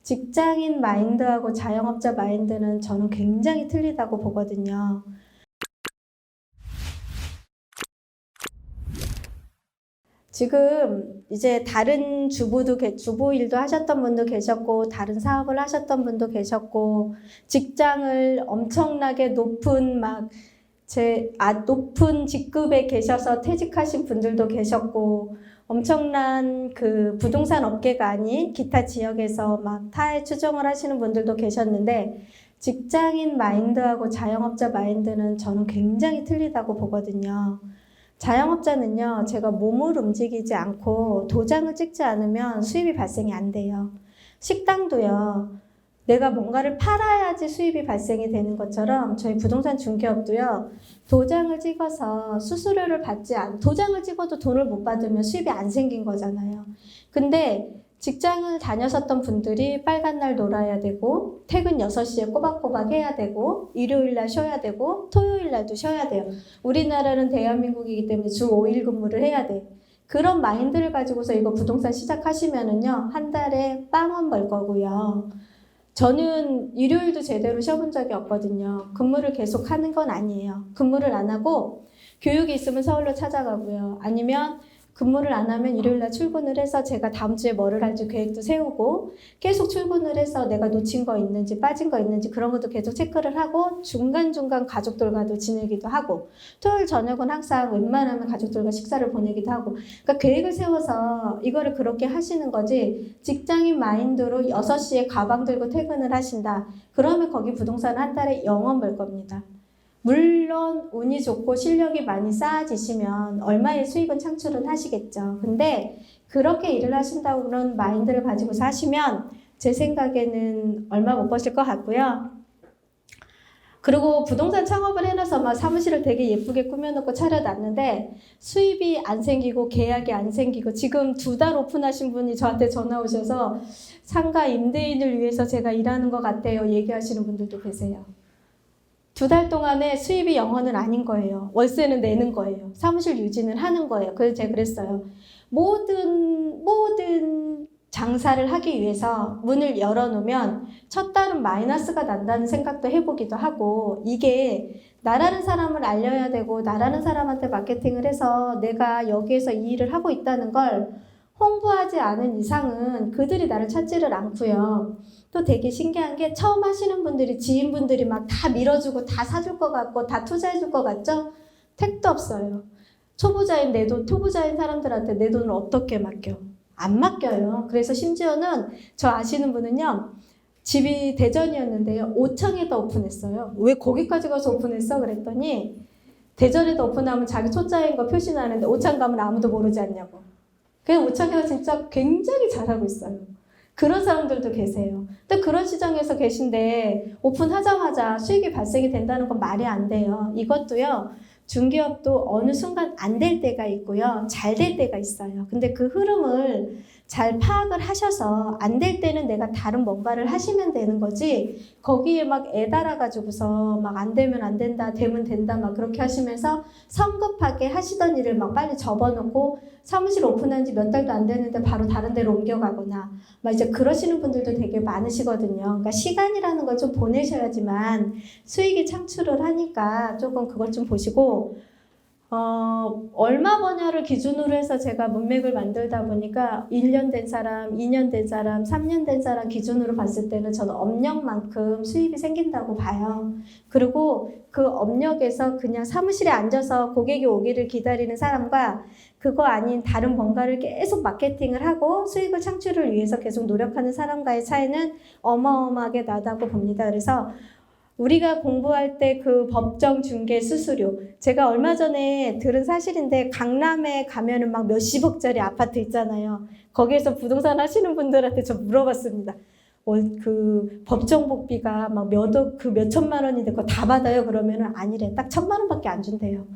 직장인 마인드하고 자영업자 마인드는 저는 굉장히 틀리다고 보거든요. 지금 이제 다른 주부 일도 하셨던 분도 계셨고, 다른 사업을 하셨던 분도 계셨고, 직장을 엄청나게 높은 높은 직급에 계셔서 퇴직하신 분들도 계셨고, 엄청난 그 부동산 업계가 아닌 기타 지역에서 막 타의 추종을 하시는 분들도 계셨는데, 직장인 마인드하고 자영업자 마인드는 저는 굉장히 틀리다고 보거든요. 자영업자는요, 제가 몸을 움직이지 않고 도장을 찍지 않으면 수입이 발생이 안 돼요. 식당도요, 내가 뭔가를 팔아야지 수입이 발생이 되는 것처럼 저희 부동산 중개업도요, 도장을 찍어서 수수료를 도장을 찍어도 돈을 못 받으면 수입이 안 생긴 거잖아요. 근데 직장을 다녔었던 분들이 빨간 날 놀아야 되고, 퇴근 6시에 꼬박꼬박 해야 되고, 일요일 날 쉬어야 되고, 토요일 날도 쉬어야 돼요. 우리나라는 대한민국이기 때문에 주 5일 근무를 해야 돼. 그런 마인드를 가지고서 이거 부동산 시작하시면은요, 한 달에 빵원 벌 거고요. 저는 일요일도 제대로 쉬어본 적이 없거든요. 근무를 계속 하는 건 아니에요. 근무를 안 하고 교육이 있으면 서울로 찾아가고요. 아니면 근무를 안 하면 일요일날 출근을 해서 제가 다음 주에 뭐를 할지 계획도 세우고, 계속 출근을 해서 내가 놓친 거 있는지 빠진 거 있는지 그런 것도 계속 체크를 하고, 중간중간 가족들과도 지내기도 하고, 토요일 저녁은 항상 웬만하면 가족들과 식사를 보내기도 하고, 그러니까 계획을 세워서 이거를 그렇게 하시는 거지, 직장인 마인드로 6시에 가방 들고 퇴근을 하신다. 그러면 거기 부동산 한 달에 0원 벌 겁니다. 물론 운이 좋고 실력이 많이 쌓아지시면 얼마의 수익은 창출은 하시겠죠. 근데 그렇게 일을 하신다고 그런 마인드를 가지고서 하시면 제 생각에는 얼마 못 버실 것 같고요. 그리고 부동산 창업을 해놔서 막 사무실을 되게 예쁘게 꾸며놓고 차려놨는데 수입이 안 생기고 계약이 안 생기고, 지금 2달 오픈하신 분이 저한테 전화 오셔서 상가 임대인을 위해서 제가 일하는 것 같아요 얘기하시는 분들도 계세요. 2달 동안에 수입이 0원은 아닌 거예요. 월세는 내는 거예요. 사무실 유지는 하는 거예요. 그래서 제가 그랬어요. 모든 장사를 하기 위해서 문을 열어놓으면 첫 달은 마이너스가 난다는 생각도 해보기도 하고, 이게 나라는 사람을 알려야 되고 나라는 사람한테 마케팅을 해서 내가 여기에서 이 일을 하고 있다는 걸 홍보하지 않은 이상은 그들이 나를 찾지를 않고요. 또 되게 신기한 게, 처음 하시는 분들이, 지인분들이 막 다 밀어주고 다 사줄 것 같고 다 투자해줄 것 같죠? 택도 없어요. 초보자인 사람들한테 내 돈을 어떻게 맡겨? 안 맡겨요. 그래서 심지어는 저 아시는 분은요, 집이 대전이었는데요, 오창에다 오픈했어요. 왜 거기까지 가서 오픈했어? 그랬더니 대전에다 오픈하면 자기 초짜인 거 표시나는데 오창 가면 아무도 모르지 않냐고. 그래서 오창에가 진짜 굉장히 잘하고 있어요. 그런 사람들도 계세요. 근데 그런 시장에서 계신데 오픈하자마자 수익이 발생이 된다는 건 말이 안 돼요. 이것도요, 중개업도 어느 순간 안 될 때가 있고요, 잘 될 때가 있어요. 근데 그 흐름을 잘 파악을 하셔서 안 될 때는 내가 다른 뭔가를 하시면 되는 거지, 거기에 막 애달아가지고서 막 안 되면 안 된다, 되면 된다 막 그렇게 하시면서 성급하게 하시던 일을 막 빨리 접어놓고 사무실 오픈한 지 몇 달도 안 됐는데 바로 다른 데로 옮겨가거나 막 이제 그러시는 분들도 되게 많으시거든요. 그러니까 시간이라는 걸 좀 보내셔야지만 수익이 창출을 하니까 조금 그것 좀 보시고, 얼마 버냐를 기준으로 해서 제가 문맥을 만들다 보니까 1년 된 사람, 2년 된 사람, 3년 된 사람 기준으로 봤을 때는 저는 업력만큼 수입이 생긴다고 봐요. 그리고 그 업력에서 그냥 사무실에 앉아서 고객이 오기를 기다리는 사람과 그거 아닌 다른 뭔가를 계속 마케팅을 하고 수익을 창출을 위해서 계속 노력하는 사람과의 차이는 어마어마하게 나다고 봅니다. 그래서 우리가 공부할 때 그 법정 중개 수수료, 제가 얼마 전에 들은 사실인데, 강남에 가면은 막 몇십억짜리 아파트 있잖아요. 거기에서 부동산 하시는 분들한테 저 물어봤습니다. 그 법정 복비가 막 몇천만 원인데 그거 다 받아요? 그러면은 아니래. 딱 1,000만 원밖에 안 준대요.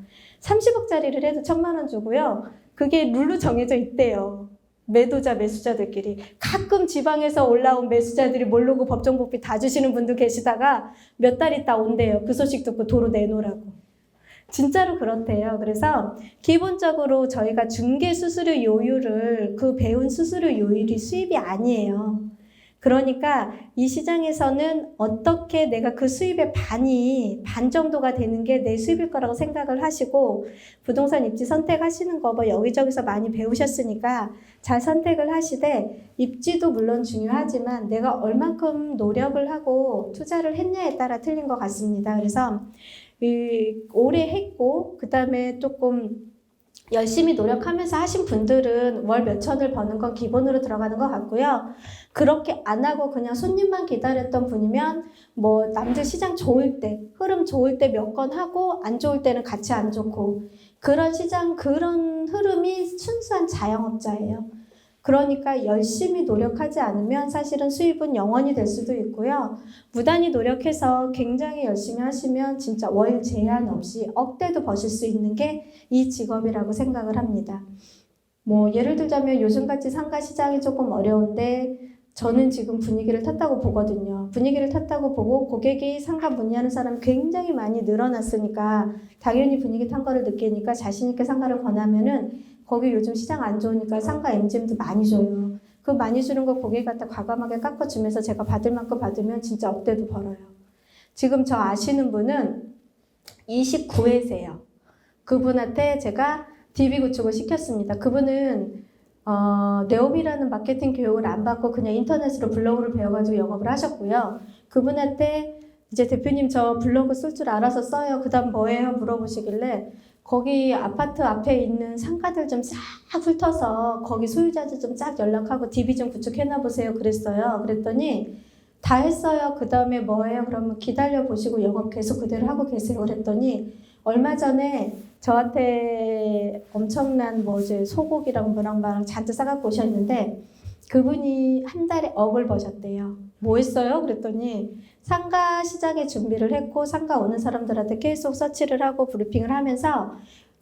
30억짜리를 해도 1,000만 원 주고요. 그게 룰로 정해져 있대요. 매수자들끼리. 가끔 지방에서 올라온 매수자들이 모르고 법정 복비 다 주시는 분도 계시다가 몇 달 있다 온대요. 그 소식 듣고 도로 내놓으라고. 진짜로 그렇대요. 그래서 기본적으로 저희가 중개 수수료 요율을, 그 배운 수수료 요율이 수입이 아니에요. 그러니까 이 시장에서는 어떻게 내가 그 수입의 반 정도가 되는 게 내 수입일 거라고 생각을 하시고 부동산 입지 선택하시는 거 뭐 여기저기서 많이 배우셨으니까 잘 선택을 하시되 입지도 물론 중요하지만 내가 얼만큼 노력을 하고 투자를 했냐에 따라 틀린 것 같습니다. 그래서 오래 했고 그 다음에 조금 열심히 노력하면서 하신 분들은 월 몇천을 버는 건 기본으로 들어가는 것 같고요. 그렇게 안 하고 그냥 손님만 기다렸던 분이면 뭐 남들 시장 좋을 때, 흐름 좋을 때 몇 건 하고 안 좋을 때는 같이 안 좋고 그런 시장, 그런 흐름이 순수한 자영업자예요. 그러니까 열심히 노력하지 않으면 사실은 수입은 0원이 될 수도 있고요. 무단히 노력해서 굉장히 열심히 하시면 진짜 월 제한 없이 억대도 버실 수 있는 게 이 직업이라고 생각을 합니다. 뭐 예를 들자면 요즘같이 상가 시장이 조금 어려운데 저는 지금 분위기를 탔다고 보거든요. 분위기를 탔다고 보고 고객이 상가 문의하는 사람이 굉장히 많이 늘어났으니까 당연히 분위기 탄 거를 느끼니까 자신 있게 상가를 권하면은 거기 요즘 시장 안 좋으니까 상가 MGM도 많이 줘요. 그 많이 주는 거 고객 갖다 과감하게 깎아주면서 제가 받을 만큼 받으면 진짜 억대도 벌어요. 지금 저 아시는 분은 29회세요. 그분한테 제가 DB 구축을 시켰습니다. 그분은 네오비라는 마케팅 교육을 안 받고 그냥 인터넷으로 블로그를 배워가지고 영업을 하셨고요. 그분한테 이제 대표님 저 블로그 쓸 줄 알아서 써요. 그 다음 뭐예요? 물어보시길래 거기 아파트 앞에 있는 상가들 좀 싹 훑어서 거기 소유자들 좀 쫙 연락하고 DB 좀 구축해놔보세요. 그랬어요. 그랬더니 다 했어요. 그 다음에 뭐예요? 그러면 기다려 보시고 영업 계속 그대로 하고 계세요. 그랬더니 얼마 전에 저한테 엄청난 뭐 이제 소고기랑 뭐랑 잔뜩 싸갖고 오셨는데 그분이 한 달에 억을 버셨대요. 뭐 했어요? 그랬더니 상가 시장에 준비를 했고 상가 오는 사람들한테 계속 서치를 하고 브리핑을 하면서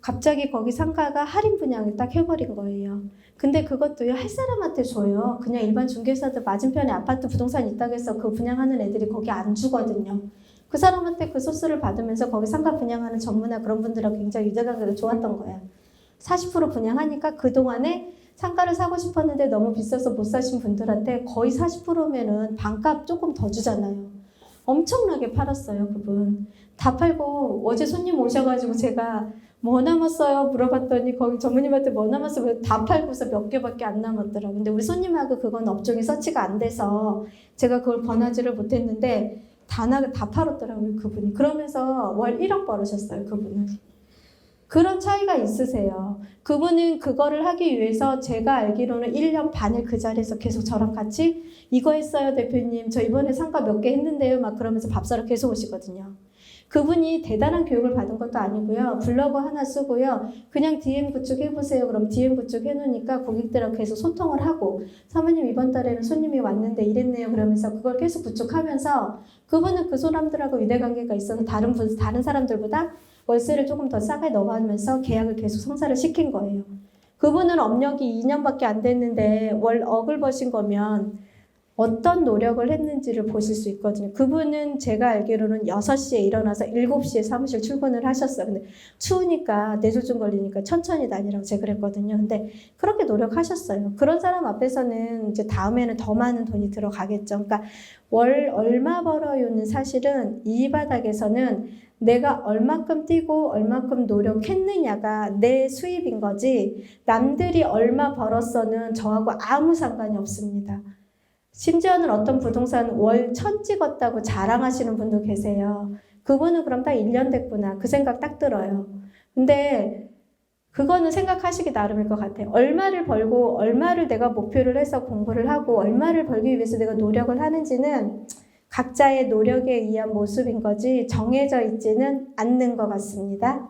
갑자기 거기 상가가 할인 분양을 딱 해버린 거예요. 근데 그것도요 할 사람한테 줘요. 그냥 일반 중개사들 맞은편에 아파트 부동산 있다고 해서 그 분양하는 애들이 거기 안 주거든요. 그 사람한테 그 소스를 받으면서 거기 상가 분양하는 전문가 그런 분들하고 굉장히 유대관계가 좋았던 거예요. 40% 분양하니까 그동안에 상가를 사고 싶었는데 너무 비싸서 못 사신 분들한테 거의 40%면은 반값 조금 더 주잖아요. 엄청나게 팔았어요, 그분. 다 팔고 어제 손님 오셔가지고 제가 뭐 남았어요? 물어봤더니 거기 전무님한테 뭐 남았어요? 다 팔고서 몇 개밖에 안 남았더라고요. 근데 우리 손님하고 그건 업종이 서치가 안 돼서 제가 그걸 권하지를 못했는데 다 팔았더라고요, 그분이. 그러면서 월 1억 벌으셨어요, 그분은. 그런 차이가 있으세요. 그분은 그거를 하기 위해서 제가 알기로는 1년 반을 그 자리에서 계속 저랑 같이 이거 했어요, 대표님. 저 이번에 상가 몇 개 했는데요. 막 그러면서 밥 사러 계속 오시거든요. 그분이 대단한 교육을 받은 것도 아니고요. 블로그 하나 쓰고요. 그냥 DM 구축 해보세요. 그럼 DM 구축 해놓으니까 고객들하고 계속 소통을 하고 사모님 이번 달에는 손님이 왔는데 이랬네요. 그러면서 그걸 계속 구축하면서 그분은 그 사람들하고 유대관계가 있어서 다른 사람들보다 월세를 조금 더 싸게 넣어가면서 계약을 계속 성사를 시킨 거예요. 그분은 업력이 2년밖에 안 됐는데 월 억을 버신 거면 어떤 노력을 했는지를 보실 수 있거든요. 그분은 제가 알기로는 6시에 일어나서 7시에 사무실 출근을 하셨어요. 근데 추우니까 뇌졸중 걸리니까 천천히 다니라고 제가 그랬거든요. 근데 그렇게 노력하셨어요. 그런 사람 앞에서는 이제 다음에는 더 많은 돈이 들어가겠죠. 그러니까 월 얼마 벌어요는 사실은 이 바닥에서는 내가 얼마큼 뛰고 얼마큼 노력했느냐가 내 수입인 거지 남들이 얼마 벌었어는 저하고 아무 상관이 없습니다. 심지어는 어떤 부동산 월 1000 찍었다고 자랑하시는 분도 계세요. 그분은 그럼 딱 1년 됐구나. 그 생각 딱 들어요. 근데 그거는 생각하시기 나름일 것 같아요. 얼마를 벌고 얼마를 내가 목표를 해서 공부를 하고 얼마를 벌기 위해서 내가 노력을 하는지는 각자의 노력에 의한 모습인 거지 정해져 있지는 않는 것 같습니다.